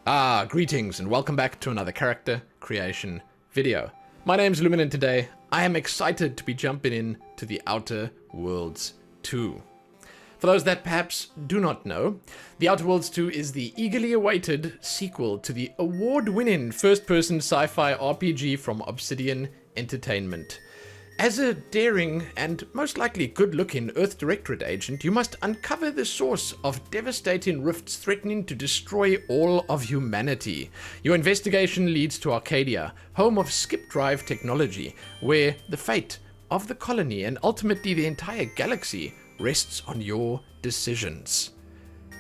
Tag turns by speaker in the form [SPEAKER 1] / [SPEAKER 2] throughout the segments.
[SPEAKER 1] Greetings and welcome back to another character creation video. My name's Lumin and today I am excited to be jumping in to The Outer Worlds 2. For those that perhaps do not know, The Outer Worlds 2 is the eagerly awaited sequel to the award-winning first-person sci-fi RPG from Obsidian Entertainment. As a daring and most likely good-looking Earth Directorate agent, you must uncover the source of devastating rifts threatening to destroy all of humanity. Your investigation leads to Arcadia, home of skip drive technology, where the fate of the colony and ultimately the entire galaxy rests on your decisions.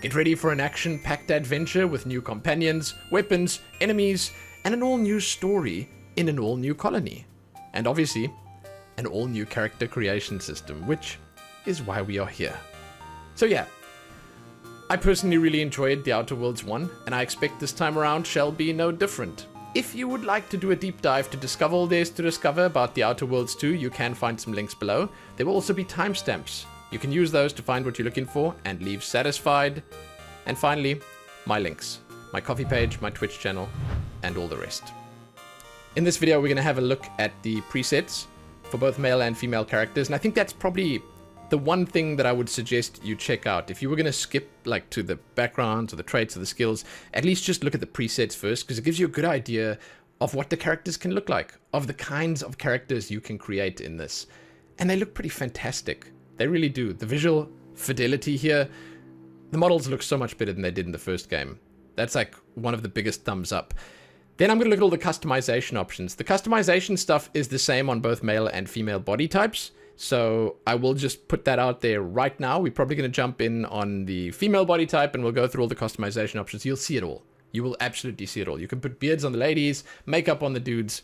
[SPEAKER 1] Get ready for an action-packed adventure with new companions, weapons, enemies, and an all-new story in an all-new colony. And obviously, an all-new character creation system, which is why we are here. So yeah, I personally really enjoyed The Outer Worlds 1, and I expect this time around shall be no different. If you would like to do a deep dive to discover all there is to discover about The Outer Worlds 2, you can find some links below. There will also be timestamps. You can use those to find what you're looking for and leave satisfied. And finally, my links, my coffee page, my Twitch channel, and all the rest. In this video, we're going to have a look at the presets for both male and female characters, and I think that's probably the one thing that I would suggest you check out. If you were going to skip like to the backgrounds or the traits or the skills, at least just look at the presets first, because it gives you a good idea of what the characters can look like, of the kinds of characters you can create in this. And they look pretty fantastic. They really do. The visual fidelity here, the models look so much better than they did in the first game. That's like one of the biggest thumbs up. Then I'm going to look at all the customization options. The customization stuff is the same on both male and female body types. So I will just put that out there right now. We're probably going to jump in on the female body type and we'll go through all the customization options. You'll see it all. You will absolutely see it all. You can put beards on the ladies, makeup on the dudes,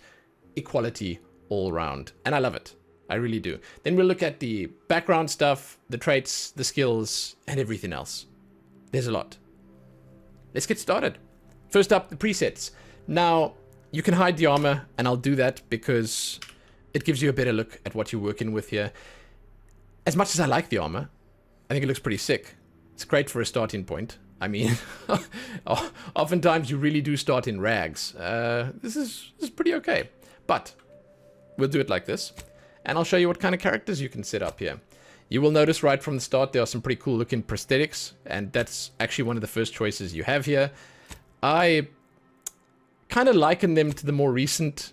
[SPEAKER 1] equality all around. And I love it. I really do. Then we'll look at the background stuff, the traits, the skills, and everything else. There's a lot. Let's get started. First up, the presets. Now, you can hide the armor, and I'll do that because it gives you a better look at what you're working with here. As much as I like the armor, I think it looks pretty sick. It's great for a starting point. I mean, oftentimes you really do start in rags. This is pretty okay. But we'll do it like this, and I'll show you what kind of characters you can set up here. You will notice right from the start there are some pretty cool looking prosthetics, and that's actually one of the first choices you have here. I kind of liken them to the more recent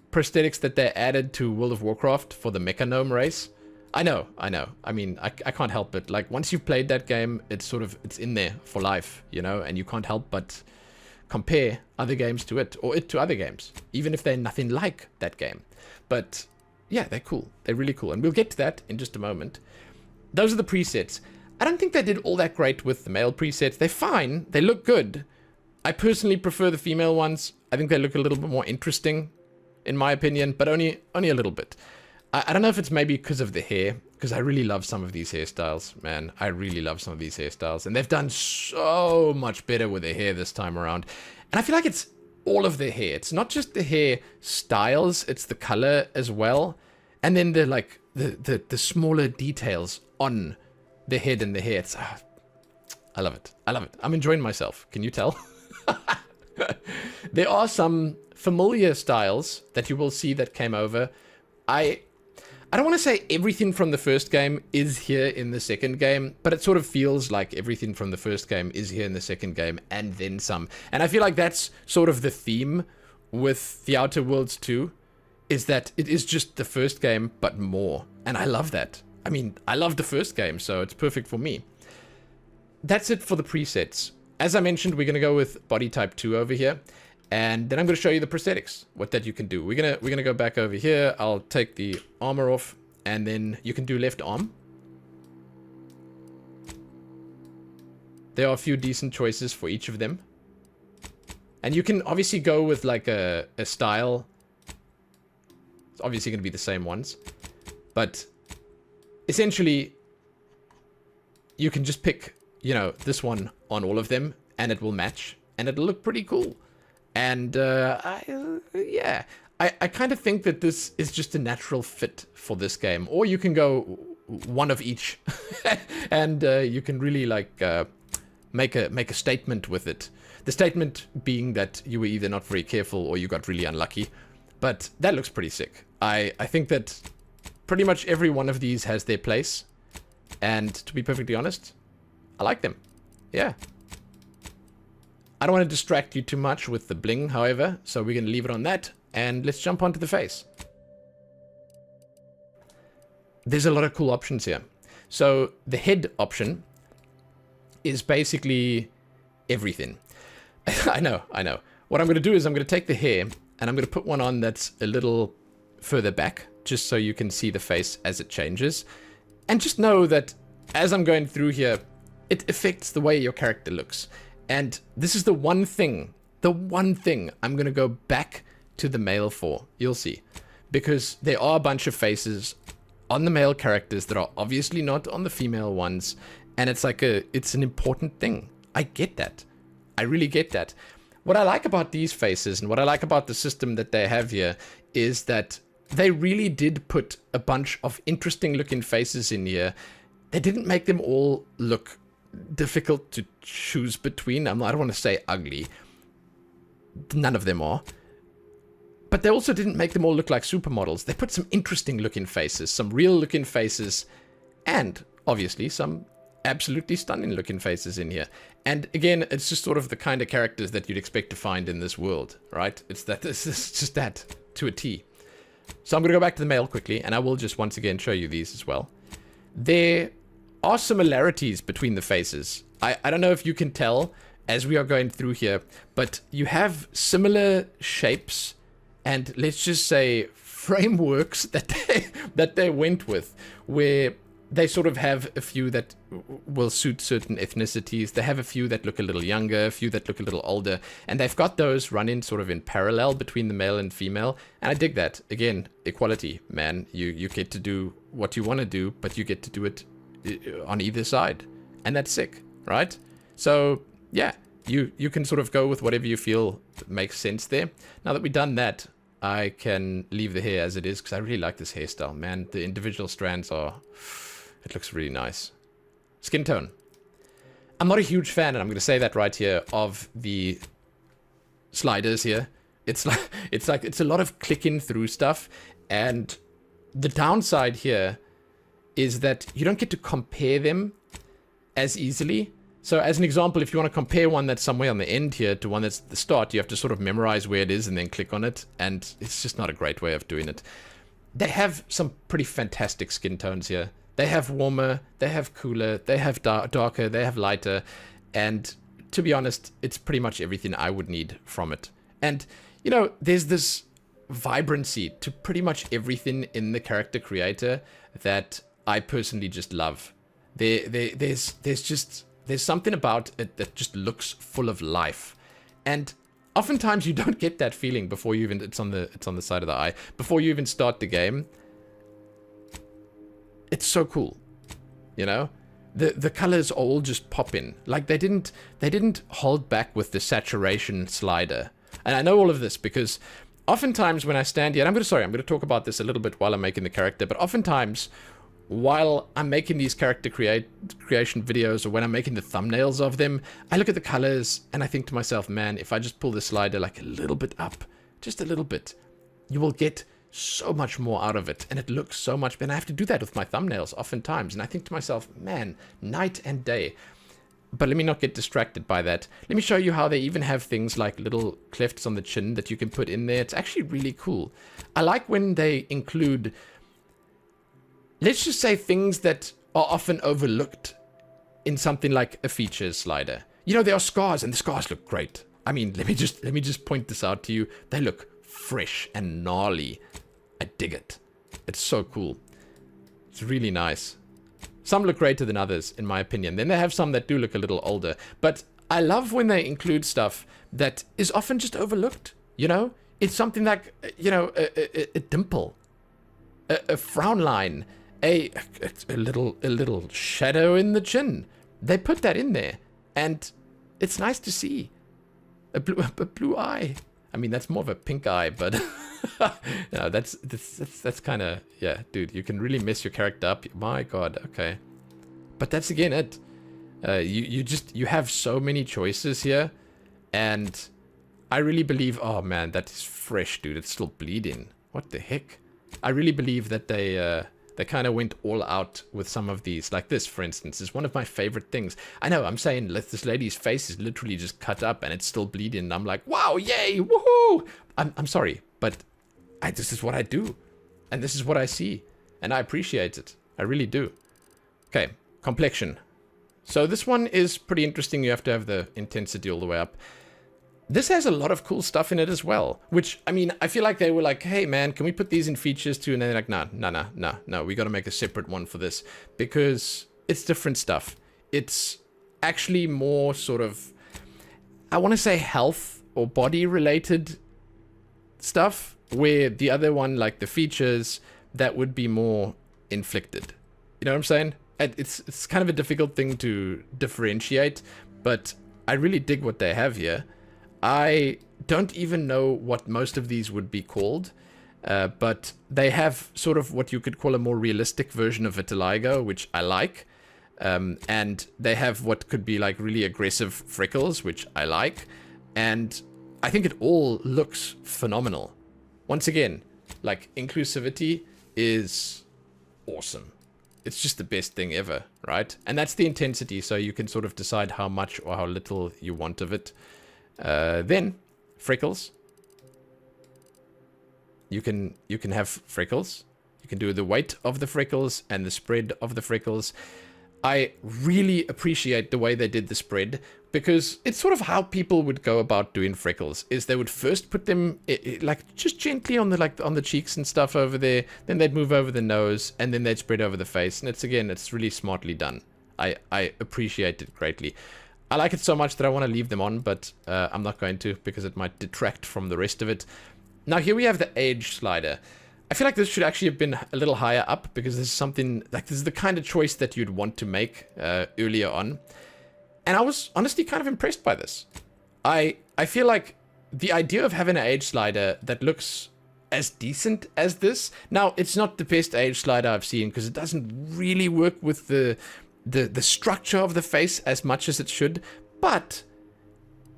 [SPEAKER 1] prosthetics that they added to World of Warcraft for the Mechanome race. I know. I mean, I can't help it. Like, once you've played that game, it's in there for life, you know, and you can't help but compare other games to it, or it to other games, even if they're nothing like that game. But yeah, they're cool. They're really cool, and we'll get to that in just a moment. Those are the presets. I don't think they did all that great with the male presets. They're fine. They look good. I personally prefer the female ones. I think they look a little bit more interesting, in my opinion, but only a little bit. I don't know if it's maybe because of the hair, because I really love some of these hairstyles, man. I really love some of these hairstyles, and they've done so much better with their hair this time around. And I feel like it's all of their hair. It's not just the hair styles, it's the color as well. And then the smaller details on the head and the hair. It's, I love it. I love it. I'm enjoying myself. Can you tell? There are some familiar styles that you will see that came over. I don't want to say everything from the first game is here in the second game, but it sort of feels like everything from the first game is here in the second game and then some. And I feel like that's sort of the theme with The Outer Worlds 2, is that it is just the first game, but more. And I love that. I mean, I love the first game, so it's perfect for me. That's it for the presets. As I mentioned, we're going to go with body type 2 over here. And then I'm going to show you the prosthetics, what that you can do. We're gonna go back over here. I'll take the armor off, and then you can do left arm. There are a few decent choices for each of them. And you can obviously go with like a style. It's obviously going to be the same ones. But essentially, you can just pick, you know, this one on all of them, and it will match, and it'll look pretty cool. And yeah, I kind of think that this is just a natural fit for this game. Or you can go one of each, and you can really like make a statement with it. The statement being that you were either not very careful or you got really unlucky. But that looks pretty sick. I think that pretty much every one of these has their place. And to be perfectly honest, I like them. Yeah. I don't want to distract you too much with the bling, however, so we're going to leave it on that. And let's jump onto the face. There's a lot of cool options here. So the head option is basically everything. I know. What I'm going to do is I'm going to take the hair and I'm going to put one on that's a little further back, just so you can see the face as it changes. And just know that as I'm going through here, it affects the way your character looks. And this is the one thing I'm going to go back to the male for. You'll see. Because there are a bunch of faces on the male characters that are obviously not on the female ones. And it's like it's an important thing. I get that. I really get that. What I like about these faces and what I like about the system that they have here is that they really did put a bunch of interesting looking faces in here. They didn't make them all look difficult to choose between. I don't want to say ugly. None of them are. But they also didn't make them all look like supermodels. They put some interesting looking faces, some real looking faces, and obviously some absolutely stunning looking faces in here. And again, it's just sort of the kind of characters that you'd expect to find in this world, right? It's just that to a T. So I'm going to go back to the male quickly, and I will just once again show you these as well. There are similarities between the faces. I don't know if you can tell as we are going through here, but you have similar shapes and let's just say frameworks that they went with, where they sort of have a few that will suit certain ethnicities. They have a few that look a little younger, a few that look a little older, and they've got those running sort of in parallel between the male and female. And I dig that. Again, equality, man. You get to do what you want to do, but you get to do it on either side. And that's sick, right? So, yeah, you can sort of go with whatever you feel makes sense there. Now that we've done that, I can leave the hair as it is because I really like this hairstyle, man. The individual strands are... It looks really nice. Skin tone. I'm not a huge fan, and I'm going to say that right here, of the sliders here. It's a lot of clicking through stuff, and the downside here is that you don't get to compare them as easily. So as an example, if you want to compare one that's somewhere on the end here to one that's at the start, you have to sort of memorize where it is and then click on it, and it's just not a great way of doing it. They have some pretty fantastic skin tones here. They have warmer, they have cooler, they have darker, they have lighter, and to be honest, it's pretty much everything I would need from it. And, you know, there's this vibrancy to pretty much everything in the character creator that I personally just love. There's something about it that just looks full of life. And oftentimes you don't get that feeling before you even, it's on the side of the eye, before you even start the game. It's so cool, you know? The colors all just pop in. Like they didn't hold back with the saturation slider. And I know all of this because oftentimes when I stand here, and I'm going to talk about this a little bit while I'm making the character, but oftentimes while I'm making these character creation videos, or when I'm making the thumbnails of them, I look at the colors and I think to myself, man, if I just pull the slider like a little bit up, just a little bit, you will get so much more out of it, and it looks so much better. And I have to do that with my thumbnails oftentimes, and I think to myself, man, night and day. But let me not get distracted by that. Let me show you how they even have things like little clefts on the chin that you can put in there. It's actually really cool. I like when they include, let's just say, things that are often overlooked in something like a features slider. You know, there are scars, and the scars look great. I mean, let me just point this out to you. They look fresh and gnarly. I dig it. It's so cool. It's really nice. Some look greater than others, in my opinion. Then they have some that do look a little older. But I love when they include stuff that is often just overlooked. You know, it's something like, you know, a dimple, a frown line, a little shadow in the chin. They put that in there, and it's nice to see. A blue eye. I mean, that's more of a pink eye, but no, that's kind of, yeah, dude, you can really mess your character up. My God, okay. But that's again it. You have so many choices here, And I really believe, oh man, that is fresh, dude. It's still bleeding. What the heck? I really believe that they kind of went all out with some of these. Like this, for instance, is one of my favorite things. I know, I'm saying this lady's face is literally just cut up and it's still bleeding. And I'm like, wow, yay, woohoo! I'm sorry, but this is what I do. And this is what I see. And I appreciate it. I really do. Okay, complexion. So this one is pretty interesting. You have to have the intensity all the way up. This has a lot of cool stuff in it as well, which, I mean, I feel like they were like, hey man, can we put these in features too? And they're like, no, we got to make a separate one for this because it's different stuff. It's actually more sort of, I want to say health or body related stuff, where the other one, like the features, that would be more inflicted. You know what I'm saying? It's kind of a difficult thing to differentiate, but I really dig what they have here. I don't even know what most of these would be called, but they have sort of what you could call a more realistic version of vitiligo, which I like. And they have what could be like really aggressive freckles, which I like. And I think it all looks phenomenal. Once again, like inclusivity is awesome. It's just the best thing ever, right? And that's the intensity, so you can sort of decide how much or how little you want of it. Then freckles. You can have freckles. You can do the weight of the freckles and the spread of the freckles. I really appreciate the way they did the spread, because it's sort of how people would go about doing freckles. Is they would first put them like just gently on the cheeks and stuff over there. Then they'd move over the nose, and then they'd spread over the face. And it's really smartly done. I appreciate it greatly. I like it so much that I want to leave them on, but I'm not going to, because it might detract from the rest of it. Now here we have the age slider. I feel like this should actually have been a little higher up, because this is something like, this is the kind of choice that you'd want to make earlier on. And I was honestly kind of impressed by this. I feel like the idea of having an age slider that looks as decent as this. Now, it's not the best age slider I've seen, because it doesn't really work with the structure of the face as much as it should, but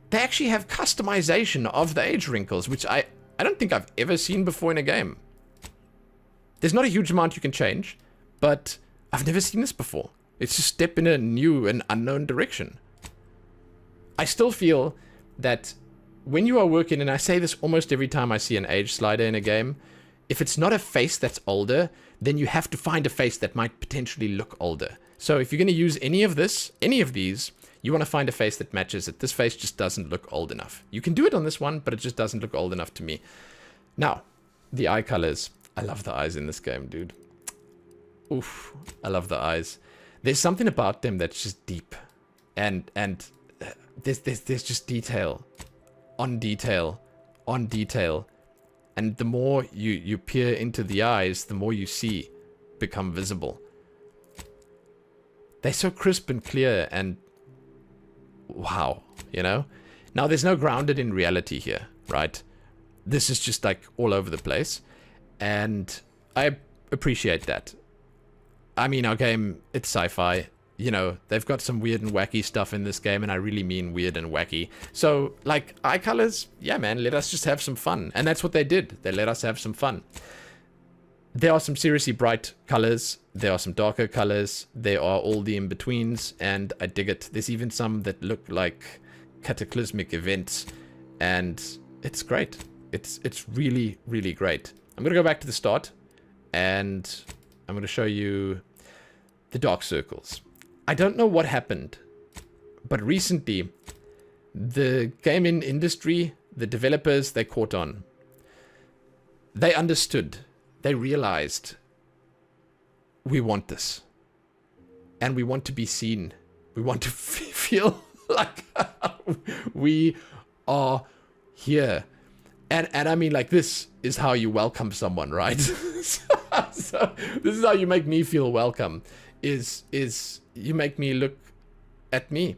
[SPEAKER 1] they actually have customization of the age wrinkles, which I don't think I've ever seen before in a game. There's not a huge amount you can change, but I've never seen this before. It's a step in a new and unknown direction. I still feel that when you are working, and I say this almost every time I see an age slider in a game, if it's not a face that's older, then you have to find a face that might potentially look older. So if you're going to use any of these, you want to find a face that matches it. This face just doesn't look old enough. You can do it on this one, but it just doesn't look old enough to me. Now, the eye colors. I love the eyes in this game, dude. Oof, I love the eyes. There's something about them that's just deep. And there's just detail. On detail. On detail. And the more you peer into the eyes, the more you see become visible. They're so crisp and clear, and wow, you know? Now, there's no grounded in reality here, right? This is just like all over the place, and I appreciate that. I mean, our game, it's sci-fi. You know, they've got some weird and wacky stuff in this game, and I really mean weird and wacky. So, like, eye colors, yeah, man, let us just have some fun. And that's what they did. They let us have some fun. There are some seriously bright colors. There are some darker colors. There are all the in-betweens, and I dig it. There's even some that look like cataclysmic events, and it's great. It's really, really great. I'm going to go back to the start, and I'm going to show you the dark circles. I don't know what happened, but recently, the gaming industry, the developers, they caught on. They understood. They realized, we want this. And we want to be seen. We want to feel like we are here. And I mean, like, this is how you welcome someone, right? So this is how you make me feel welcome, is you make me look at me.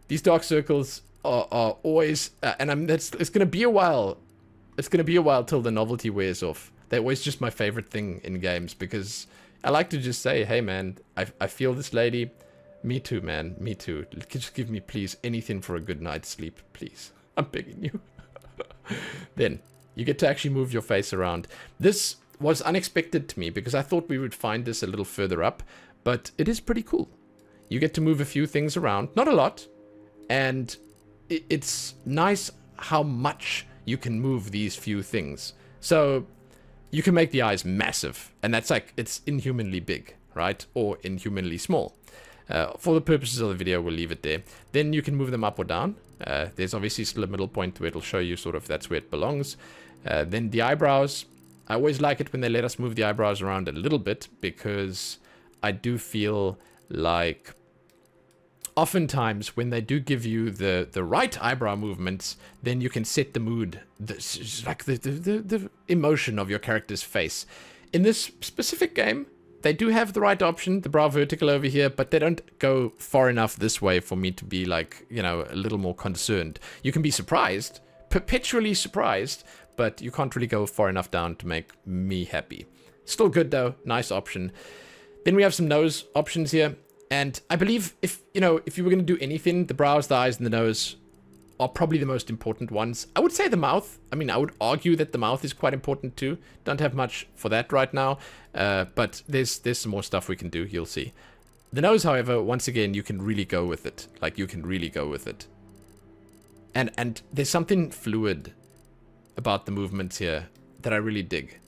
[SPEAKER 1] These dark circles are always, and it's going to be a while. It's going to be a while till the novelty wears off. They're always just my favorite thing in games, because I like to just say, hey man, I feel this lady. Me too, man. Me too. Just give me, please, anything for a good night's sleep, please. I'm begging you. Then you get to actually move your face around. This was unexpected to me because I thought we would find this a little further up, but it is pretty cool. You get to move a few things around, not a lot, and it's nice how much you can move these few things. So you can make the eyes massive, and that's like, it's inhumanly big, right? Or inhumanly small. For the purposes of the video, we'll leave it there. Then you can move them up or down. There's obviously still a middle point where it'll show you sort of that's where it belongs. Then the eyebrows. I always like it when they let us move the eyebrows around a little bit, because I do feel like oftentimes when they do give you the right eyebrow movements, then you can set the mood, like the emotion of your character's face. In this specific game, they do have the right option, the brow vertical over here, but they don't go far enough this way for me to be like, you know, a little more concerned. You can be surprised, perpetually surprised, but you can't really go far enough down to make me happy. Still good though, nice option. Then we have some nose options here. And I believe if you were going to do anything, the brows, the eyes, and the nose are probably the most important ones. I would say the mouth. I mean, I would argue that the mouth is quite important too. Don't have much for that right now, but there's some more stuff we can do. You'll see. The nose, however, once again, you can really go with it. Like, you can really go with it. And there's something fluid about the movements here that I really dig.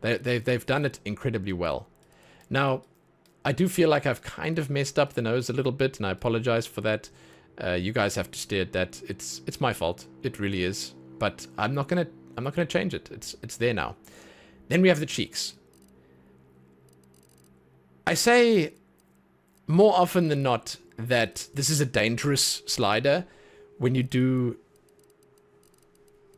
[SPEAKER 1] They've done it incredibly well. Now, I do feel like I've kind of messed up the nose a little bit, and I apologize for that. You guys have to stare at that. It's my fault. It really is. But I'm not gonna change it. It's there now. Then we have the cheeks. I say more often than not that this is a dangerous slider. When you do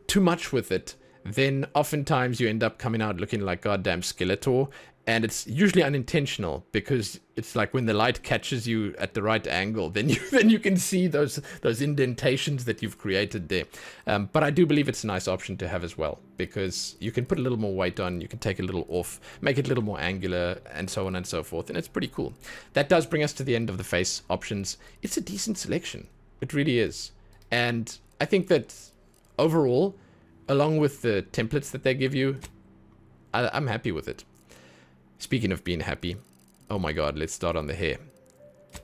[SPEAKER 1] too much with it, then oftentimes you end up coming out looking like goddamn Skeletor. And it's usually unintentional, because it's like when the light catches you at the right angle, then you can see those indentations that you've created there. But I do believe it's a nice option to have as well, because you can put a little more weight on, you can take a little off, make it a little more angular, and so on and so forth. And it's pretty cool. That does bring us to the end of the face options. It's a decent selection. It really is. And I think that overall, along with the templates that they give you, I'm happy with it. Speaking of being happy, oh my god, let's start on the hair.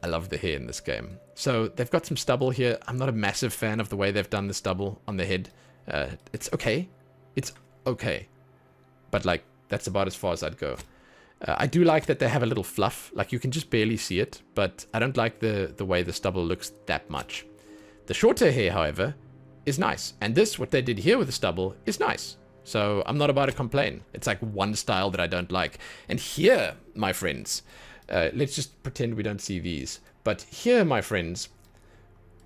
[SPEAKER 1] I love the hair in this game. So they've got some stubble here. I'm not a massive fan of the way they've done the stubble on the head. It's okay. It's okay. But like, that's about as far as I'd go. I do like that they have a little fluff. Like, you can just barely see it, but I don't like the way the stubble looks that much. The shorter hair, however, is nice. And this, what they did here with the stubble, is nice. So I'm not about to complain. It's like one style that I don't like. And here, my friends, let's just pretend we don't see these. But here, my friends,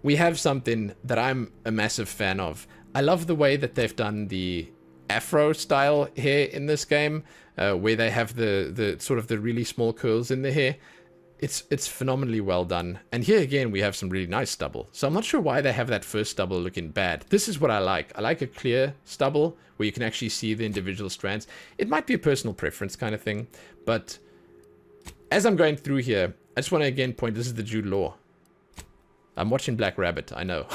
[SPEAKER 1] we have something that I'm a massive fan of. I love the way that they've done the Afro style hair in this game, where they have the sort of the really small curls in the hair. It's phenomenally well done. And here again, we have some really nice stubble. So I'm not sure why they have that first stubble looking bad. This is what I like. I like a clear stubble where you can actually see the individual strands. It might be a personal preference kind of thing, but as I'm going through here, I just want to again point, this is the Jude Law. I'm watching Black Rabbit, I know.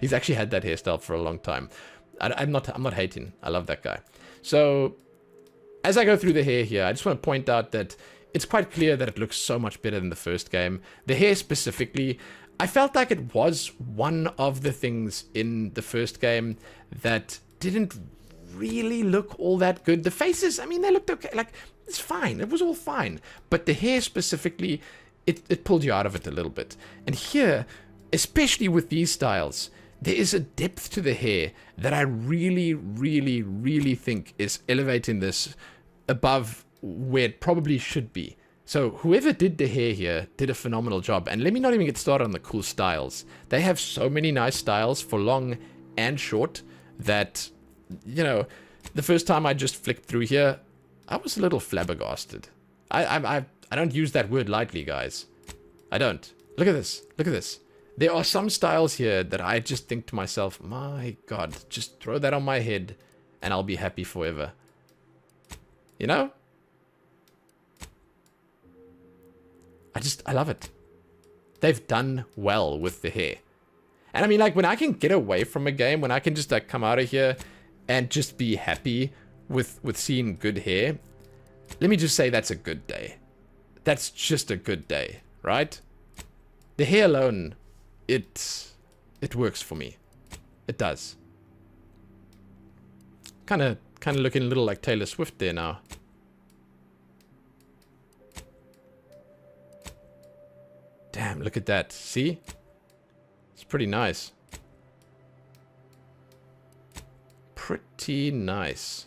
[SPEAKER 1] He's actually had that hairstyle for a long time. I'm not hating. I love that guy. So as I go through the hair here, I just want to point out that it's quite clear that it looks so much better than the first game. The hair specifically, I felt like it was one of the things in the first game that didn't really look all that good. The faces, I mean, they looked okay. Like, it's fine. It was all fine. But the hair specifically, it pulled you out of it a little bit. And here, especially with these styles, there is a depth to the hair that I really, really, really think is elevating this above where it probably should be. So whoever did the hair here did a phenomenal job. And let me not even get started on the cool styles. They have so many nice styles for long and short that, you know, the first time I just flicked through here, I was a little flabbergasted. I don't use that word lightly, guys. I don't. Look at this. Look at this. There are some styles here that I just think to myself, my god, just throw that on my head and I'll be happy forever. You know? I love it. They've done well with the hair. And I mean, like, when I can get away from a game, when I can just, like, come out of here and just be happy with seeing good hair, let me just say that's a good day. That's just a good day, right? The hair alone, it works for me. It does. Kind of looking a little like Taylor Swift there now. Damn, look at that. See? It's pretty nice. Pretty nice.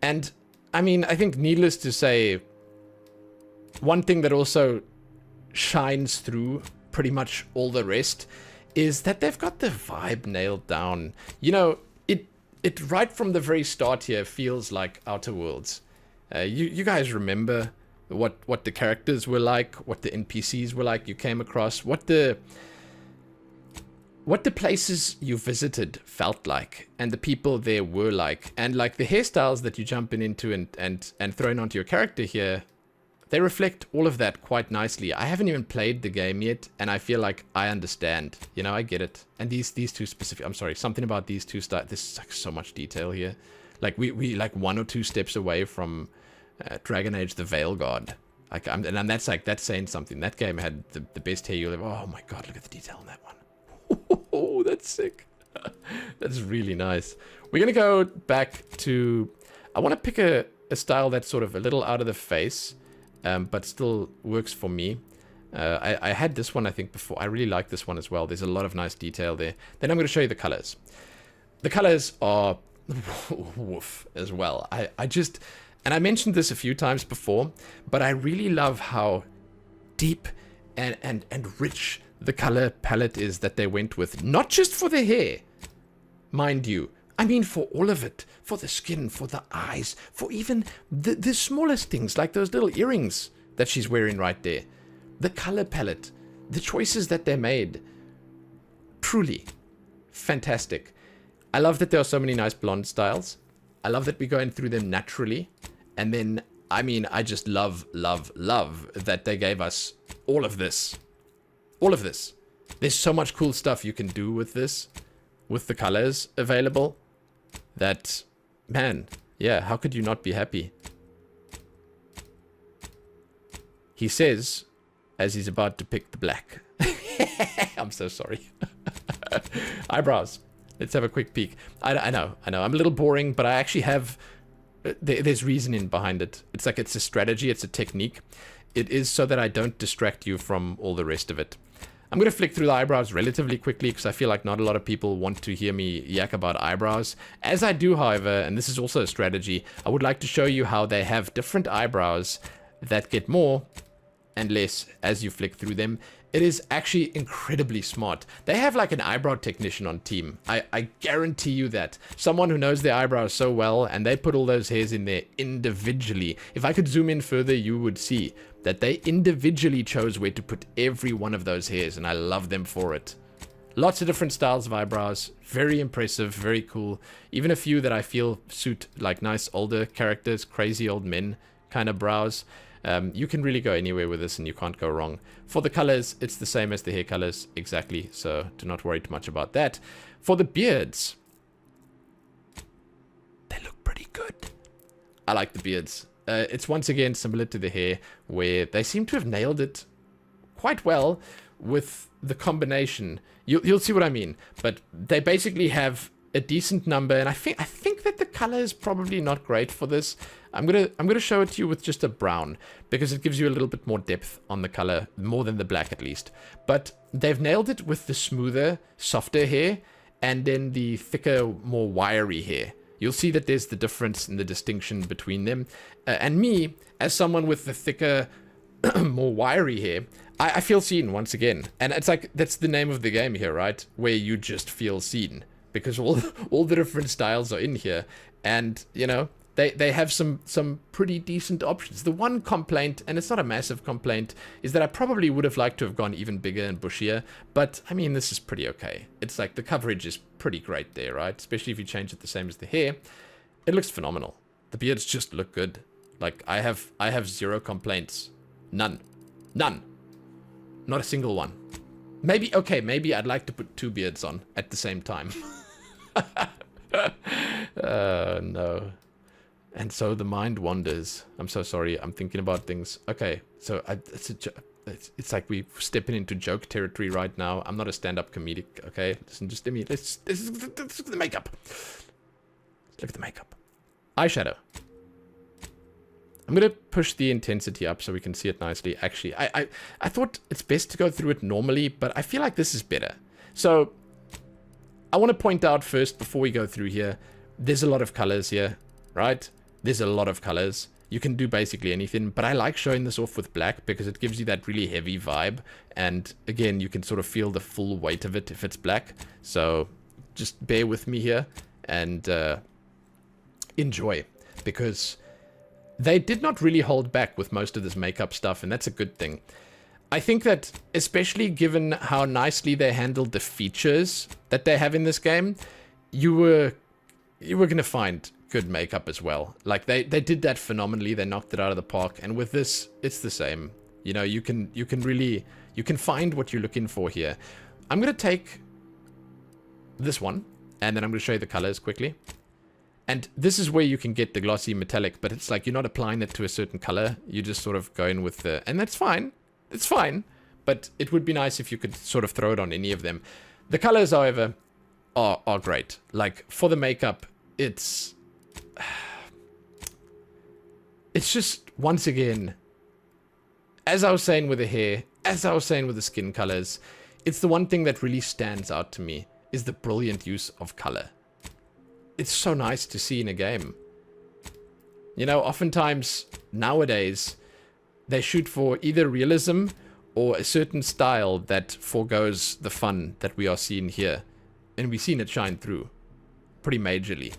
[SPEAKER 1] And, I mean, I think needless to say, one thing that also shines through pretty much all the rest is that they've got the vibe nailed down. You know, it right from the very start here feels like Outer Worlds. You guys remember what the characters were like, what the NPCs were like you came across, what the places you visited felt like, and the people there were like, and like the hairstyles that you jump into and thrown onto your character here, they reflect all of that quite nicely. I haven't even played the game yet, and I feel like I understand. You know, I get it. And these two specific, I'm sorry, something about these two this is like so much detail here. Like we like 1 or 2 steps away from Dragon Age the Veil God. Like that's saying something. That game had the best hair you'll ever. Oh my god, look at the detail on that one. Oh, that's sick. That's really nice. We're gonna go back to. I want to pick a style that's sort of a little out of the face, but still works for me. I had this one I think before. I really like this one as well. There's a lot of nice detail there. Then I'm going to show you the colors. The colors are woof as well. I just, and I mentioned this a few times before, but I really love how deep and rich the color palette is that they went with. Not just for the hair, mind you. I mean for all of it. For the skin, for the eyes, for even the smallest things, like those little earrings that she's wearing right there. The color palette, the choices that they made. Truly fantastic. I love that there are so many nice blonde styles. I love that we're going through them naturally. And then, I mean, I just love that they gave us all of this. All of this. There's so much cool stuff you can do with this, with the colors available, that, man, yeah, how could you not be happy? He says, as he's about to pick the black. I'm so sorry. Eyebrows. Let's have a quick peek. I know. I'm a little boring, but I actually have... There's reasoning behind it. It's like it's a strategy, it's a technique. It is so that I don't distract you from all the rest of it. I'm going to flick through the eyebrows relatively quickly because I feel like not a lot of people want to hear me yak about eyebrows. As I do, however, and this is also a strategy, I would like to show you how they have different eyebrows that get more and less as you flick through them. It is actually incredibly smart. They have like an eyebrow technician on team. I guarantee you that. Someone who knows their eyebrows so well, and they put all those hairs in there individually. If I could zoom in further, you would see that they individually chose where to put every one of those hairs, and I love them for it. Lots of different styles of eyebrows. Very impressive, very cool. Even a few that I feel suit like nice older characters, crazy old men kind of brows. You can really go anywhere with this and you can't go wrong. For the colors, it's the same as the hair colors, exactly, so do not worry too much about that. For the beards, they look pretty good. I like the beards. It's once again similar to the hair, where they seem to have nailed it quite well with the combination. You'll see what I mean, but they basically have a decent number, and I think that the color is probably not great for this. I'm gonna show it to you with just a brown because it gives you a little bit more depth on the color, more than the black at least. But they've nailed it with the smoother, softer hair and then the thicker, more wiry hair. You'll see that there's the difference in the distinction between them. And me, as someone with the thicker, more wiry hair, I feel seen once again. And it's like, that's the name of the game here, right? Where you just feel seen. Because all the different styles are in here. And, you know, they have some pretty decent options. The one complaint, and it's not a massive complaint, is that I probably would have liked to have gone even bigger and bushier. But, I mean, this is pretty okay. It's like the coverage is pretty great there, right? Especially if you change it the same as the hair. It looks phenomenal. The beards just look good. Like, I have zero complaints. None. None. Not a single one. Maybe, okay, maybe I'd like to put 2 beards on at the same time. No. And so the mind wanders. I'm so sorry. I'm thinking about things. Okay, so it's like we're stepping into joke territory right now. I'm not a stand-up comedic, okay? Listen, just let me... Let's look at the makeup. Look at the makeup. Eyeshadow. I'm going to push the intensity up so we can see it nicely. Actually, I thought it's best to go through it normally, but I feel like this is better. So, I want to point out first, before we go through here, there's a lot of colors here, right? There's a lot of colors. You can do basically anything, but I like showing this off with black because it gives you that really heavy vibe. And again, you can sort of feel the full weight of it if it's black. So, just bear with me here and enjoy, because they did not really hold back with most of this makeup stuff, and that's a good thing. I think that, especially given how nicely they handled the features that they have in this game, you were going to find good makeup as well. Like, they did that phenomenally. They knocked it out of the park, and with this, it's the same. You know, you can find what you're looking for here. I'm going to take this one, and then I'm going to show you the colors quickly. And this is where you can get the glossy metallic, but it's like you're not applying it to a certain color. You're just sort of going with the... And that's fine. It's fine. But it would be nice if you could sort of throw it on any of them. The colors, however, are great. Like, for the makeup, it's just, once again, as I was saying with the hair, as I was saying with the skin colors, it's the one thing that really stands out to me, is the brilliant use of color. It's so nice to see in a game. You know, oftentimes, nowadays, they shoot for either realism or a certain style that forgoes the fun that we are seeing here. And we've seen it shine through pretty majorly.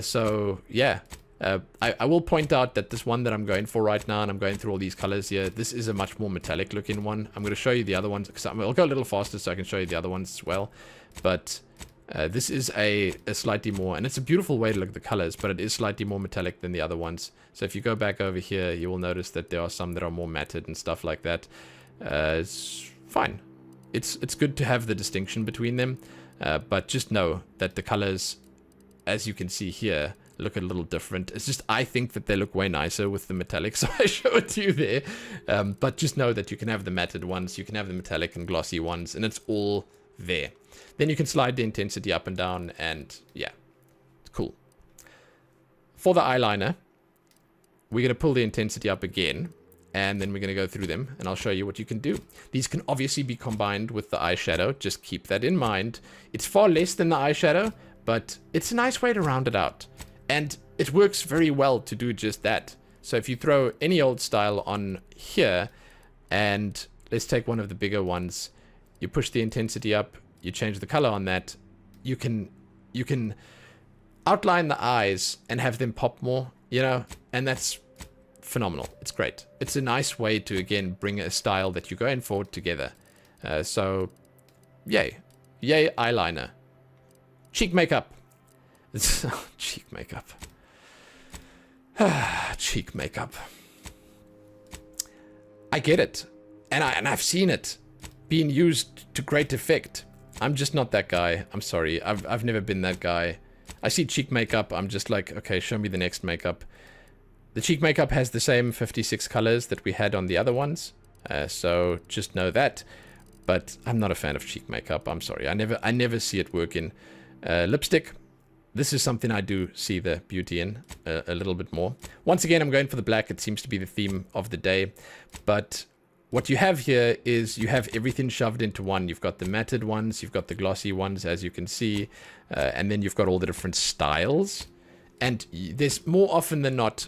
[SPEAKER 1] So, yeah. I will point out that this one that I'm going for right now, and I'm going through all these colors here, this is a much more metallic looking one. I'm going to show you the other ones, because I'll go a little faster so I can show you the other ones as well. But... this is a slightly more, and it's a beautiful way to look at the colors, but it is slightly more metallic than the other ones. So if you go back over here, you will notice that there are some that are more matted and stuff like that. It's fine. It's good to have the distinction between them, but just know that the colors, as you can see here, look a little different. It's just, I think that they look way nicer with the metallic, so I show it to you there. But just know that you can have the matted ones, you can have the metallic and glossy ones, and it's all there. Then you can slide the intensity up and down, and yeah, it's cool. For the eyeliner, we're going to pull the intensity up again, and then we're going to go through them, and I'll show you what you can do. These can obviously be combined with the eyeshadow, just keep that in mind. It's far less than the eyeshadow, but it's a nice way to round it out. And it works very well to do just that. So if you throw any old style on here, and let's take one of the bigger ones, you push the intensity up, you change the color on that, you can outline the eyes and have them pop more, you know, and that's phenomenal. It's great. It's a nice way to, again, bring a style that you're going for together. So, yay. Yay, eyeliner. Cheek makeup. Cheek makeup. Cheek makeup. I get it. And I've seen it being used to great effect. I'm just not that guy. I'm sorry. I've never been that guy. I see cheek makeup. I'm just like, okay, show me the next makeup. The cheek makeup has the same 56 colors that we had on the other ones. So just know that. But I'm not a fan of cheek makeup. I'm sorry. I never see it working. Lipstick. This is something I do see the beauty in a little bit more. Once again, I'm going for the black. It seems to be the theme of the day. But what you have here is you have everything shoved into one. You've got the matted ones, you've got the glossy ones, as you can see, and then you've got all the different styles. And there's more often than not,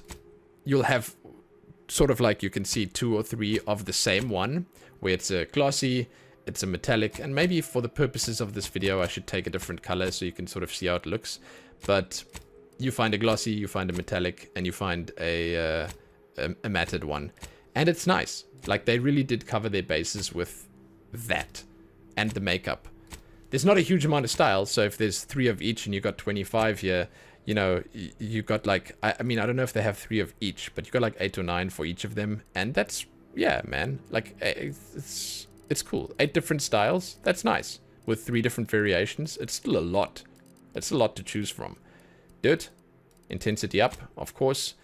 [SPEAKER 1] you'll have sort of like you can see 2 or 3 of the same one, where it's a glossy, it's a metallic, and maybe for the purposes of this video, I should take a different color so you can sort of see how it looks. But you find a glossy, you find a metallic, and you find a matted one. And it's nice. Like, they really did cover their bases with that and the makeup. There's not a huge amount of styles, so if there's 3 of each and you got 25 here, you know, you got like, I mean, I don't know if they have 3 of each, but you got like 8 or 9 for each of them, and that's, yeah, man, like, it's it's cool. 8 different styles. That's nice. With 3 different variations. It's still a lot. It's a lot to choose from. Dirt. Intensity up, of course.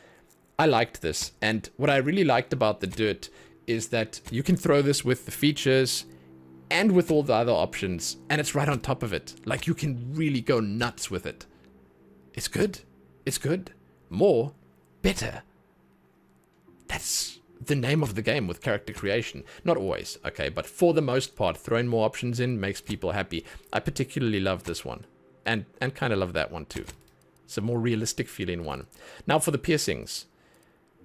[SPEAKER 1] I liked this. And what I really liked about the dirt is that you can throw this with the features and with all the other options. And it's right on top of it. Like, you can really go nuts with it. It's good. It's good. More. Better. That's the name of the game with character creation. Not always, okay, but for the most part, throwing more options in makes people happy. I particularly love this one, and kind of love that one too. It's a more realistic feeling one. Now for the piercings.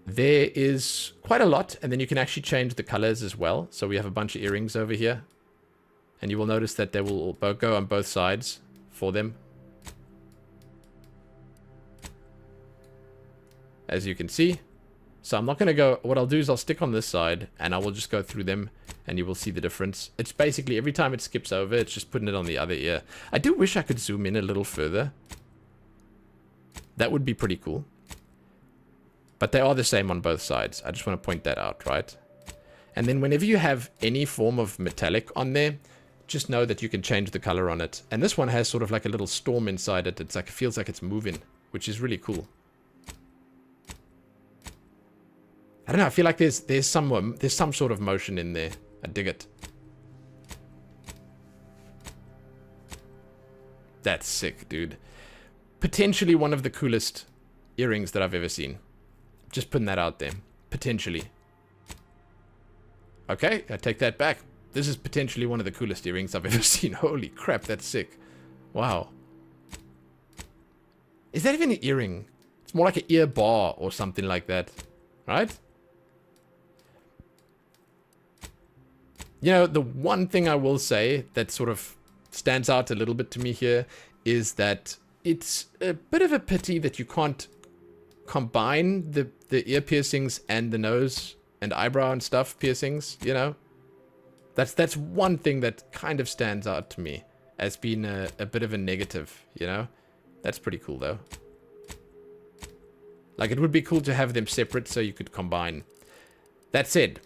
[SPEAKER 1] There is quite a lot, and then you can actually change the colors as well. So we have a bunch of earrings over here, and you will notice that they will go on both sides for them. As you can see. So I'm not going to go, what I'll do is I'll stick on this side and I will just go through them and you will see the difference. It's basically every time it skips over, it's just putting it on the other ear. I do wish I could zoom in a little further. That would be pretty cool. But they are the same on both sides. I just want to point that out, right? And then whenever you have any form of metallic on there, just know that you can change the color on it. And this one has sort of like a little storm inside it. It's like, it feels like it's moving, which is really cool. I don't know, I feel like there's some sort of motion in there. I dig it. That's sick, dude. Potentially one of the coolest earrings that I've ever seen. Just putting that out there. Potentially. Okay, I take that back. This is potentially one of the coolest earrings I've ever seen. Holy crap, that's sick. Wow. Is that even an earring? It's more like an ear bar or something like that. Right? You know, the one thing I will say that sort of stands out a little bit to me here is that it's a bit of a pity that you can't combine the ear piercings and the nose and eyebrow and stuff piercings, you know? That's one thing that kind of stands out to me as being a bit of a negative, you know? That's pretty cool, though. Like, it would be cool to have them separate so you could combine. That said,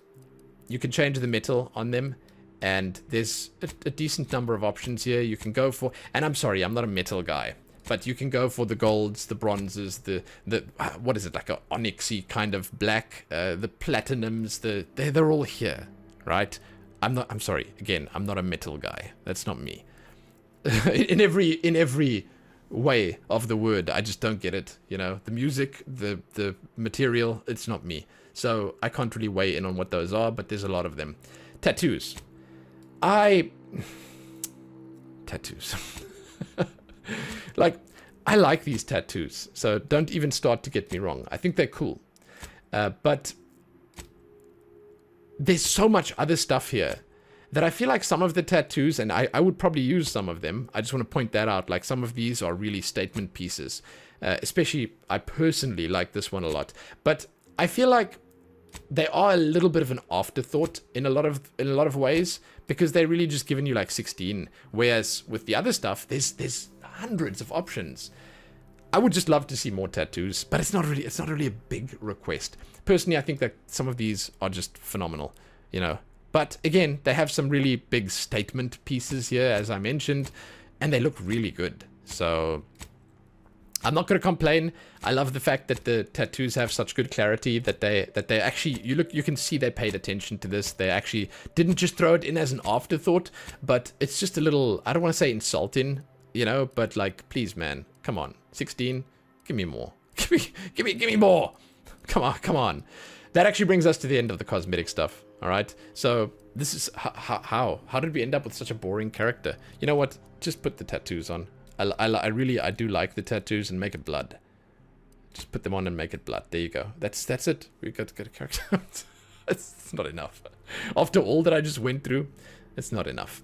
[SPEAKER 1] you can change the metal on them, and there's a decent number of options here you can go for. And I'm sorry, I'm not a metal guy, but you can go for the golds, the bronzes, the what is it, like a onyxy kind of black, the platinums, they're all here, right? I'm sorry, again, I'm not a metal guy. That's not me. in every way of the word, I just don't get it, you know? The music, the material, it's not me. So I can't really weigh in on what those are, but there's a lot of them. Tattoos. Tattoos. Like, I like these tattoos, so don't even start to get me wrong. I think they're cool. But there's so much other stuff here that I feel like some of the tattoos, and I would probably use some of them. I just want to point that out. Like, some of these are really statement pieces. Especially, I personally like this one a lot. But I feel like they are a little bit of an afterthought in a lot of ways, because they're really just giving you like 16, whereas with the other stuff there's hundreds of options. I would just love to see more tattoos, but it's not really a big request. Personally, I think that some of these are just phenomenal, you know. But again, they have some really big statement pieces here, as I mentioned, and they look really good. So I'm not going to complain. I love the fact that the tattoos have such good clarity, that they actually, you can see they paid attention to this. They actually didn't just throw it in as an afterthought, but it's just a little, I don't want to say insulting, you know, but like, please, man, come on, 16, give me more. Give me more. Come on. That actually brings us to the end of the cosmetic stuff. All right. So this is how did we end up with such a boring character? You know what? Just put the tattoos on. I do like the tattoos, and make it blood. Just put them on and make it blood. There you go. That's it. We got to get a character. It's not enough. After all that I just went through, it's not enough.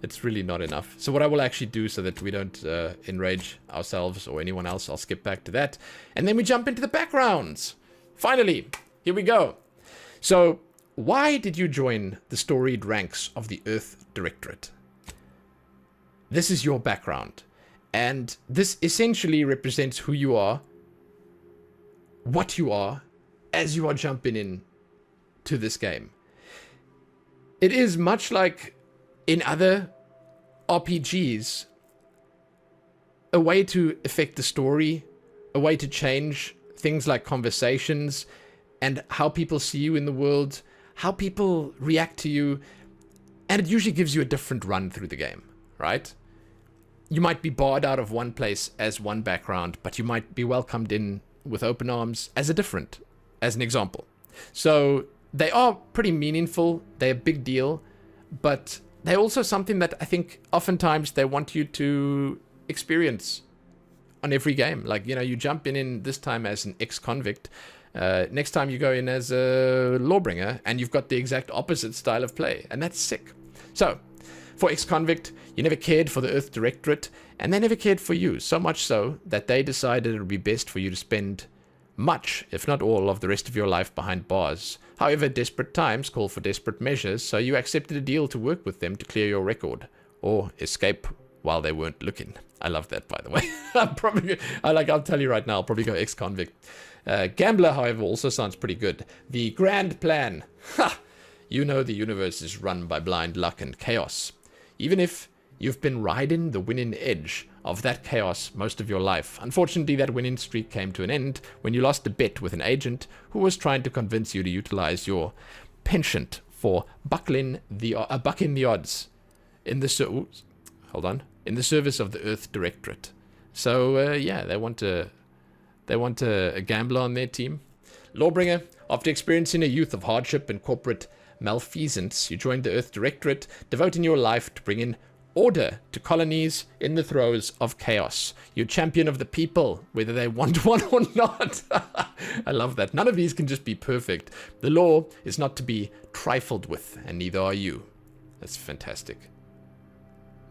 [SPEAKER 1] It's really not enough. So what I will actually do, so that we don't enrage ourselves or anyone else, I'll skip back to that. And then we jump into the backgrounds. Finally, here we go. So why did you join the storied ranks of the Earth Directorate? This is your background. And this essentially represents who you are, what you are, as you are jumping in to this game. it is much like in other RPGs, a way to affect the story, a way to change things like conversations and how people see you in the world, how people react to you, and it usually gives you a different run through the game, right? You might be barred out of one place as one background, but you might be welcomed in with open arms as an example. So they are pretty meaningful, they're a big deal, but they're also something that I think oftentimes they want you to experience on every game. Like, you jump in this time as an ex-convict, next time you go in as a lawbringer, and you've got the exact opposite style of play, and that's sick. So, for ex-convict, you never cared for the Earth Directorate, and they never cared for you, so much so that they decided it would be best for you to spend much, if not all, of the rest of your life behind bars. However, desperate times call for desperate measures, so you accepted a deal to work with them to clear your record, or escape while they weren't looking. I love that, by the way. I'll tell you right now, I'll probably go ex-convict. Gambler, however, also sounds pretty good. The grand plan. Ha! You know the universe is run by blind luck and chaos. Even if you've been riding the winning edge of that chaos most of your life. Unfortunately, that winning streak came to an end when you lost a bet with an agent who was trying to convince you to utilize your penchant for bucking the odds in the service of the Earth Directorate. So they want a gambler on their team. Lawbringer, after experiencing a youth of hardship and corporate malfeasance, you joined the Earth Directorate, devoting your life to bringing order to colonies in the throes of chaos. You're champion of the people, whether they want one or not. I love that. None of these can just be perfect. The law is not to be trifled with, and neither are you. That's fantastic.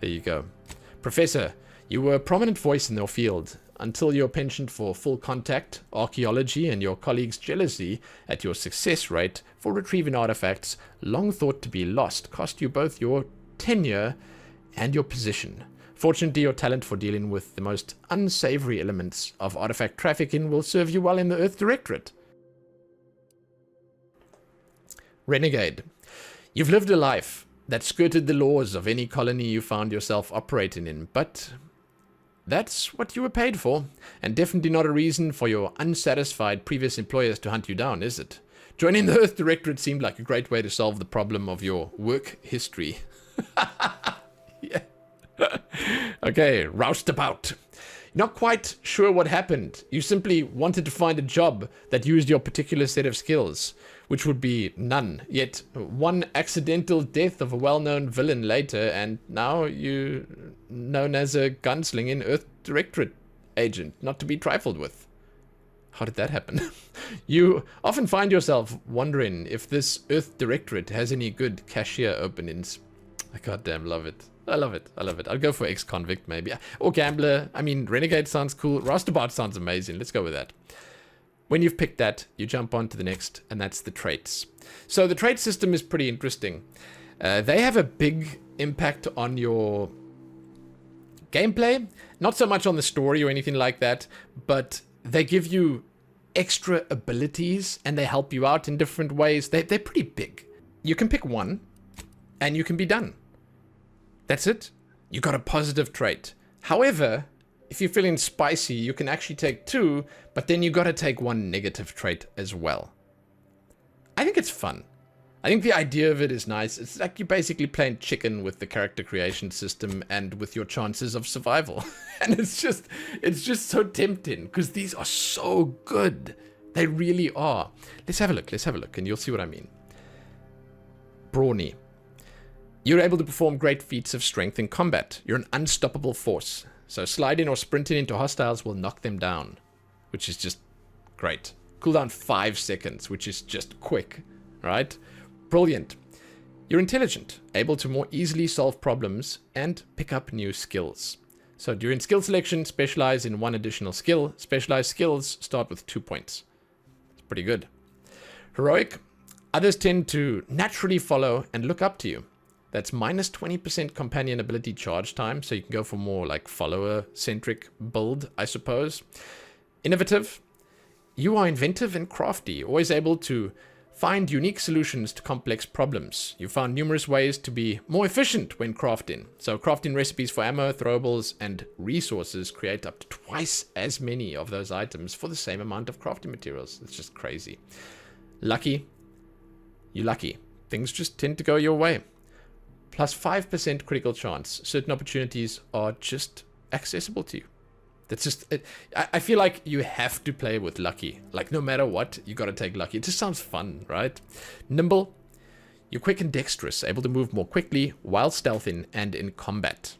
[SPEAKER 1] There you go. Professor, you were a prominent voice in your field until your penchant for full contact, archaeology, and your colleagues' jealousy at your success rate for retrieving artifacts, long thought to be lost, cost you both your tenure and your position. Fortunately, your talent for dealing with the most unsavory elements of artifact trafficking will serve you well in the Earth Directorate. Renegade, you've lived a life that skirted the laws of any colony you found yourself operating in, but that's what you were paid for, and definitely not a reason for your unsatisfied previous employers to hunt you down, is it? Joining the Earth Directorate seemed like a great way to solve the problem of your work history. Yeah. Okay, roustabout. Not quite sure what happened. You simply wanted to find a job that used your particular set of skills, which would be none. Yet one accidental death of a well-known villain later, and now you known as a gunslinging Earth Directorate agent, not to be trifled with. How did that happen? You often find yourself wondering if this Earth Directorate has any good cashier openings. I goddamn love it. I love it. I love it. I'll go for ex-convict maybe. Or gambler. I mean, renegade sounds cool. Roustabout sounds amazing. Let's go with that. When you've picked that, you jump on to the next, and that's the traits. So the trait system is pretty interesting. They have a big impact on your gameplay. Not so much on the story or anything like that, but they give you extra abilities, and they help you out in different ways. They're pretty big. You can pick one, and you can be done. That's it. You got a positive trait. However, if you're feeling spicy, you can actually take two, but then you got to take one negative trait as well. I think it's fun. I think the idea of it is nice. It's like you're basically playing chicken with the character creation system and with your chances of survival. And it's just so tempting because these are so good. They really are. Let's have a look, and you'll see what I mean. Brawny. You're able to perform great feats of strength in combat. You're an unstoppable force. So sliding or sprinting into hostiles will knock them down, which is just great. Cooldown 5 seconds, which is just quick, right? Brilliant. You're intelligent, able to more easily solve problems and pick up new skills. So during skill selection, specialize in one additional skill. Specialized skills start with 2 points. It's pretty good. Heroic. Others tend to naturally follow and look up to you. That's minus 20% companion ability charge time, so you can go for more like follower-centric build, I suppose. Innovative. You are inventive and crafty, always able to Find unique solutions to complex problems. You found numerous ways to be more efficient when crafting. So crafting recipes for ammo, throwables, and resources create up to twice as many of those items for the same amount of crafting materials. It's just crazy. Lucky. You're lucky. Things just tend to go your way. Plus 5% critical chance. Certain opportunities are just accessible to you. That's just it. I feel like you have to play with lucky. Like no matter what, you got to take lucky. It just sounds fun, right? Nimble. You're quick and dexterous, able to move more quickly while stealthing and in combat.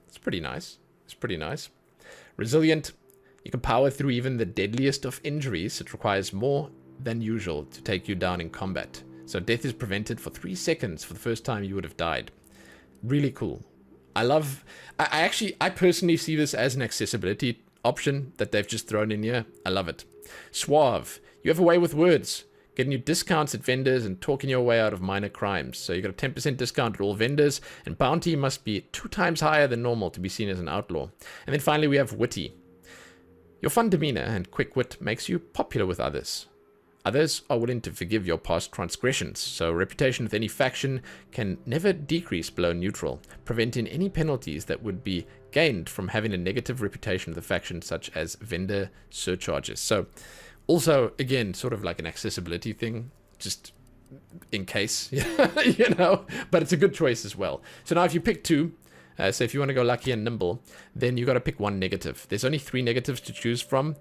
[SPEAKER 1] It's pretty nice. It's pretty nice. Resilient. You can power through even the deadliest of injuries. It requires more than usual to take you down in combat. So death is prevented for 3 seconds for the first time you would have died. Really cool. I personally see this as an accessibility option that they've just thrown in here. I love it. Suave. You have a way with words, getting you discounts at vendors and talking your way out of minor crimes. So you got a 10% discount at all vendors, and bounty must be 2 times higher than normal to be seen as an outlaw. And then finally we have witty. Your fun demeanor and quick wit makes you popular with others. Others are willing to forgive your past transgressions, so reputation with any faction can never decrease below neutral, preventing any penalties that would be gained from having a negative reputation of the faction, such as vendor surcharges. So, also, again, sort of like an accessibility thing, just in case, you know, but it's a good choice as well. So now if you pick 2, so if you want to go lucky and nimble, then you got to pick 1 negative. There's only 3 negatives to choose from.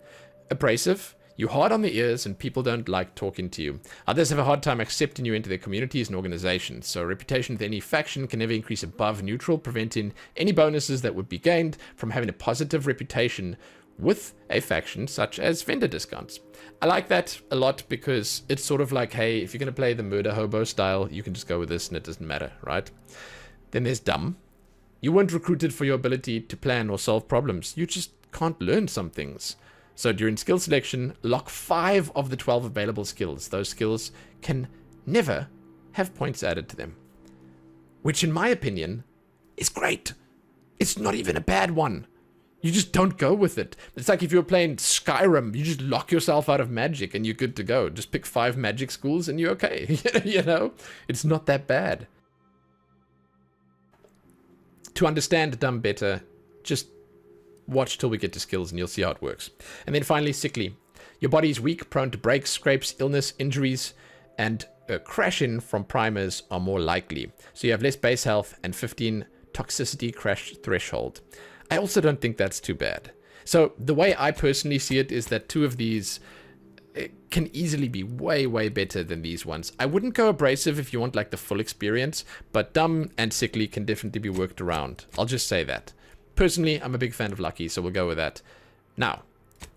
[SPEAKER 1] Abrasive. You're hard on the ears and people don't like talking to you. Others have a hard time accepting you into their communities and organizations. So reputation with any faction can never increase above neutral, preventing any bonuses that would be gained from having a positive reputation with a faction, such as vendor discounts. I like that a lot because it's sort of like, hey, if you're going to play the murder hobo style, you can just go with this and it doesn't matter, right? Then there's dumb. You weren't recruited for your ability to plan or solve problems. You just can't learn some things. So during skill selection, lock 5 of the 12 available skills. Those skills can never have points added to them. Which, in my opinion, is great. It's not even a bad one. You just don't go with it. It's like if you're playing Skyrim, you just lock yourself out of magic and you're good to go. Just pick 5 magic schools and you're okay. You know? It's not that bad. To understand dumb better, just watch till we get to skills and you'll see how it works. And then finally, sickly. Your body's weak, prone to breaks, scrapes, illness, injuries, and crashing from primers are more likely. So you have less base health and 15 toxicity crash threshold. I also don't think that's too bad. So the way I personally see it is that 2 of these can easily be way, way better than these ones. I wouldn't go abrasive if you want like the full experience, but dumb and sickly can definitely be worked around. I'll just say that. Personally, I'm a big fan of lucky, so we'll go with that. Now,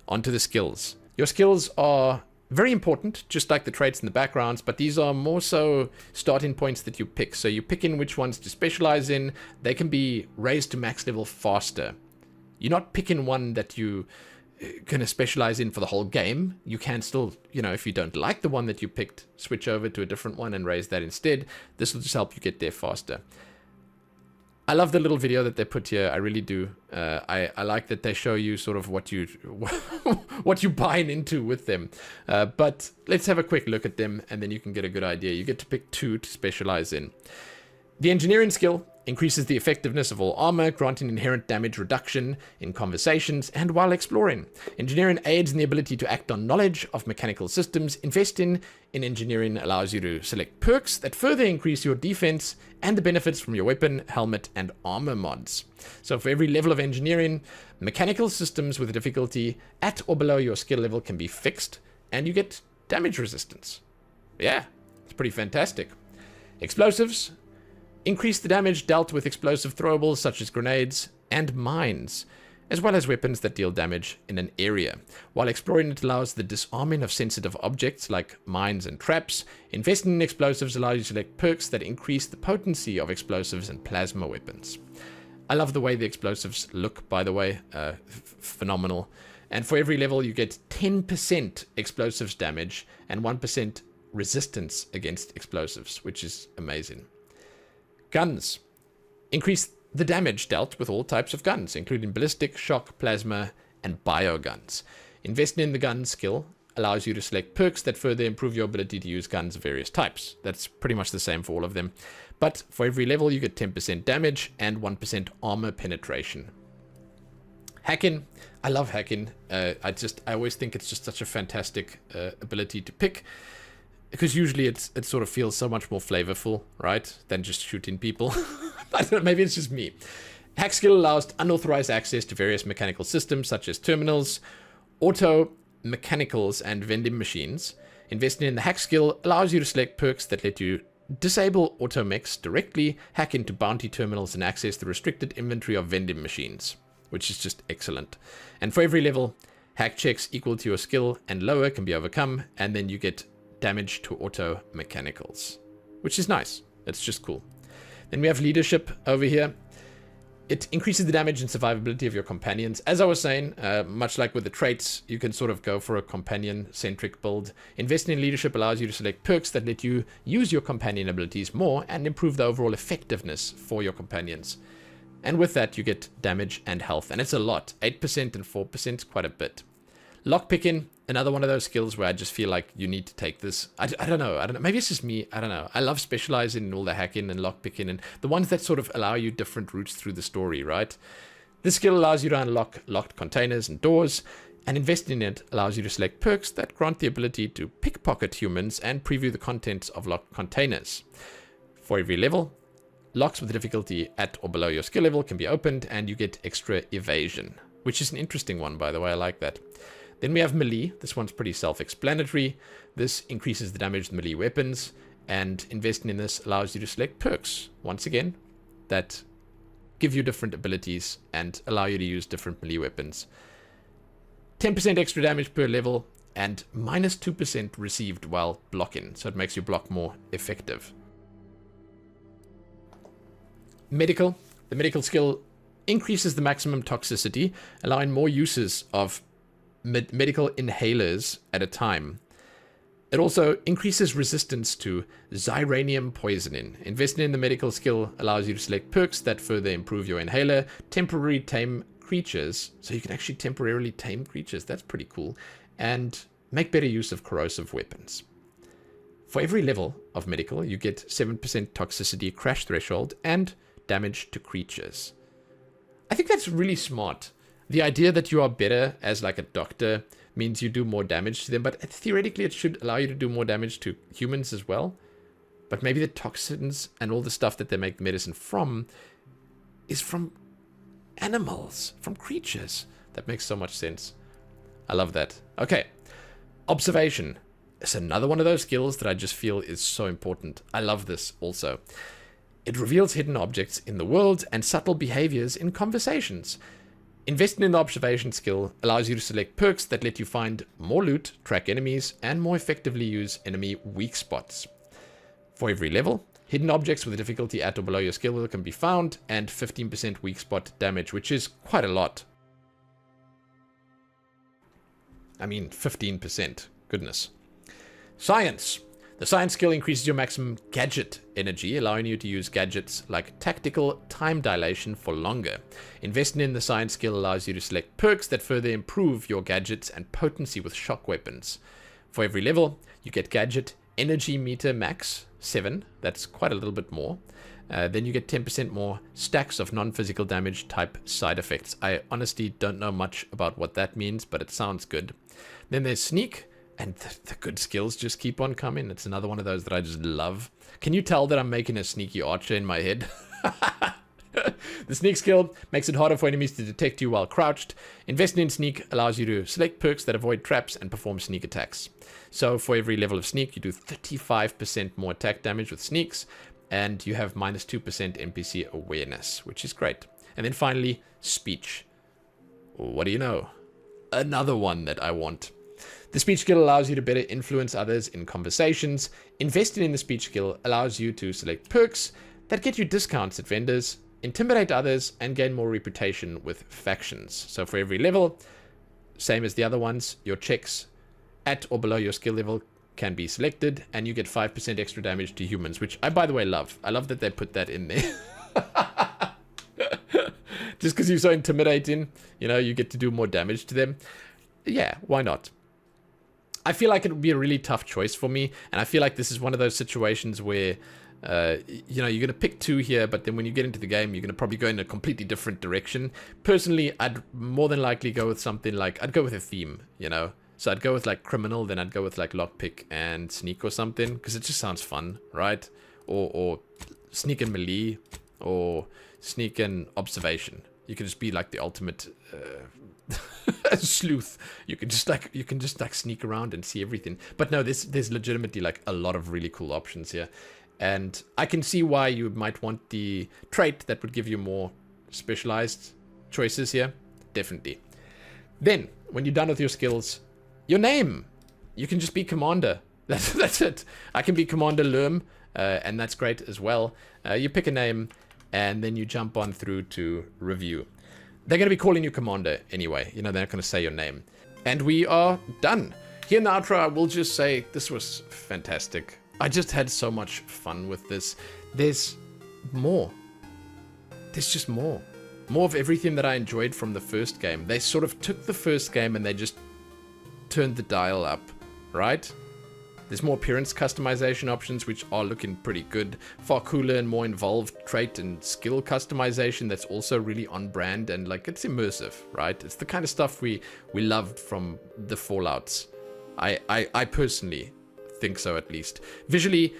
[SPEAKER 1] onto the skills. Your skills are very important, just like the traits in the backgrounds, but these are more so starting points that you pick. So you pick in which ones to specialize in. They can be raised to max level faster. You're not picking one that you going to specialize in for the whole game. You can still, you know, if you don't like the one that you picked, switch over to a different one and raise that instead. This will just help you get there faster. I love the little video that they put here. I really do. I like that they show you sort of what you what you're buying into with them. But let's have a quick look at them, and then you can get a good idea. You get to pick 2 to specialize in. The engineering skill increases the effectiveness of all armor, granting inherent damage reduction in conversations and while exploring. Engineering aids in the ability to act on knowledge of mechanical systems. Investing in engineering allows you to select perks that further increase your defense and the benefits from your weapon, helmet, and armor mods. So for every level of engineering, mechanical systems with difficulty at or below your skill level can be fixed, and you get damage resistance. Yeah, it's pretty fantastic. Explosives increase the damage dealt with explosive throwables such as grenades and mines, as well as weapons that deal damage in an area. While exploring, it allows the disarming of sensitive objects like mines and traps. Investing in explosives allows you to select perks that increase the potency of explosives and plasma weapons. I love the way the explosives look, by the way. Phenomenal. And for every level, you get 10% explosives damage and 1% resistance against explosives, which is amazing. Guns increase the damage dealt with all types of guns, including ballistic, shock, plasma, and bioguns. Investing in the gun skill allows you to select perks that further improve your ability to use guns of various types. That's pretty much the same for all of them. But for every level, you get 10% damage and 1% armor penetration. Hacking. I love hacking. I always think it's just such a fantastic ability to pick, because usually it sort of feels so much more flavorful, right, than just shooting people. I don't know, maybe it's just me. Hack skill allows unauthorized access to various mechanical systems such as terminals, auto mechanicals, and vending machines. Investing in the hack skill allows you to select perks that let you disable automechs directly, hack into bounty terminals, and access the restricted inventory of vending machines, which is just excellent. And for every level, hack checks equal to your skill and lower can be overcome, and then you get damage to auto mechanicals, which is nice. That's just cool. Then we have leadership over here. It increases the damage and survivability of your companions. As I was saying, much like with the traits, you can sort of go for a companion-centric build. Investing in leadership allows you to select perks that let you use your companion abilities more and improve the overall effectiveness for your companions. And with that, you get damage and health. And it's a lot. 8% and 4% is quite a bit. Lockpicking, another one of those skills where I just feel like you need to take this. I don't know. Maybe it's just me. I don't know. I love specializing in all the hacking and lockpicking and the ones that sort of allow you different routes through the story, right? This skill allows you to unlock locked containers and doors, and investing in it allows you to select perks that grant the ability to pickpocket humans and preview the contents of locked containers. For every level, locks with difficulty at or below your skill level can be opened, and you get extra evasion, which is an interesting one, by the way. I like that. Then we have melee. This one's pretty self-explanatory. This increases the damage of melee weapons, and investing in this allows you to select perks, once again, that give you different abilities and allow you to use different melee weapons. 10% extra damage per level, and minus 2% received while blocking, so it makes your block more effective. Medical. The medical skill increases the maximum toxicity, allowing more uses of medical inhalers at a time. It also increases resistance to xyranium poisoning. Investing in the medical skill allows you to select perks that further improve your inhaler, temporarily tame creatures, so you can actually temporarily tame creatures. That's pretty cool. And make better use of corrosive weapons. For every level of medical, you get 7% toxicity crash threshold and damage to creatures. I think that's really smart. The idea that you are better as like a doctor means you do more damage to them, but theoretically it should allow you to do more damage to humans as well. But maybe the toxins and all the stuff that they make the medicine from is from animals, from creatures. That makes so much sense. I love that. Okay, observation. It's another one of those skills that I just feel is so important. I love this also. It reveals hidden objects in the world and subtle behaviors in conversations. Investing in the observation skill allows you to select perks that let you find more loot, track enemies, and more effectively use enemy weak spots. For every level, hidden objects with a difficulty at or below your skill level can be found, and 15% weak spot damage, which is quite a lot. I mean, 15%. Goodness. Science. The science skill increases your maximum gadget energy, allowing you to use gadgets like tactical time dilation for longer. Investing in the science skill allows you to select perks that further improve your gadgets and potency with shock weapons. For every level, you get gadget energy meter max 7. That's quite a little bit more. Then you get 10% more stacks of non-physical damage type side effects. I honestly don't know much about what that means, but it sounds good. Then there's sneak. And the good skills just keep on coming. It's another one of those that I just love. Can you tell that I'm making a sneaky archer in my head? The sneak skill makes it harder for enemies to detect you while crouched. Investing in sneak allows you to select perks that avoid traps and perform sneak attacks. So for every level of sneak, you do 35% more attack damage with sneaks, and you have minus 2% NPC awareness, which is great. And then finally, speech. What do you know? Another one that I want. The speech skill allows you to better influence others in conversations. Investing in the speech skill allows you to select perks that get you discounts at vendors, intimidate others, and gain more reputation with factions. So for every level, same as the other ones, your checks at or below your skill level can be selected, and you get 5% extra damage to humans, which I, by the way, love. I love that they put that in there. Just because you're so intimidating, you know, you get to do more damage to them. Yeah, why not? I feel like it would be a really tough choice for me, and I feel like this is one of those situations where, you know, you're going to pick two here, but then when you get into the game, you're going to probably go in a completely different direction. Personally, I'd more than likely go with something like, I'd go with a theme, you know? So I'd go with like criminal, then I'd go with like lockpick and sneak or something, because it just sounds fun, right? Or sneak and melee, or sneak and observation. You can just be like the ultimate sleuth. You can just like sneak around and see everything. But no, there's legitimately like a lot of really cool options here. And I can see why you might want the trait that would give you more specialized choices here. Definitely. Then, when you're done with your skills, your name. You can just be Commander. That's it. I can be Commander Lumin, and that's great as well. You pick a name, and then you jump on through to review. They're going to be calling you Commander anyway. You know, they're not going to say your name. And we are done. Here in the outro, I will just say this was fantastic. I just had so much fun with this. There's more. There's just more. More of everything that I enjoyed from the first game. They sort of took the first game and they just turned the dial up, right? There's more appearance customization options, which are looking pretty good. Far cooler and more involved trait and skill customization that's also really on brand and like it's immersive, right? It's the kind of stuff we loved from the Fallouts. I personally think so, at least. Visually,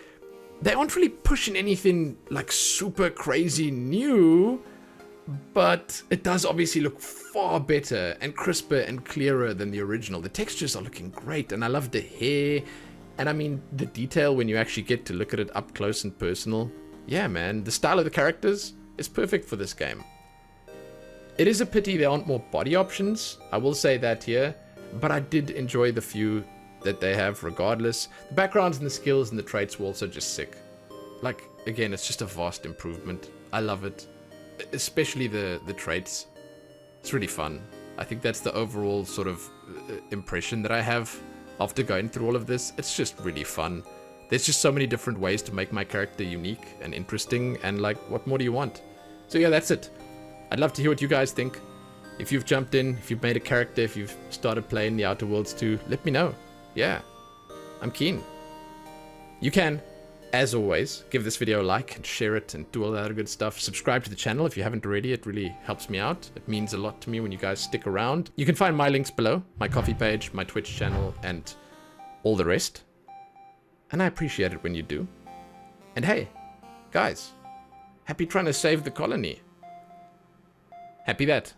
[SPEAKER 1] they aren't really pushing anything like super crazy new, but it does obviously look far better and crisper and clearer than the original. The textures are looking great, and I love the hair. And I mean, the detail when you actually get to look at it up close and personal. Yeah, man, the style of the characters is perfect for this game. It is a pity there aren't more body options, I will say that here, but I did enjoy the few that they have regardless. The backgrounds and the skills and the traits were also just sick. Like, again, it's just a vast improvement. I love it. Especially the traits. It's really fun. I think that's the overall sort of impression that I have after going through all of this. It's just really fun. There's just so many different ways to make my character unique and interesting, and like, what more do you want? So yeah, that's it. I'd love to hear what you guys think. If you've jumped in, if you've made a character, if you've started playing the Outer Worlds 2, let me know. Yeah, I'm keen. You can, as always, give this video a like and share it and do all that other good stuff. Subscribe to the channel if you haven't already. It really helps me out. It means a lot to me when you guys stick around. You can find my links below, my coffee page, my Twitch channel, and all the rest. And I appreciate it when you do. And hey, guys, happy trying to save the colony. Happy that.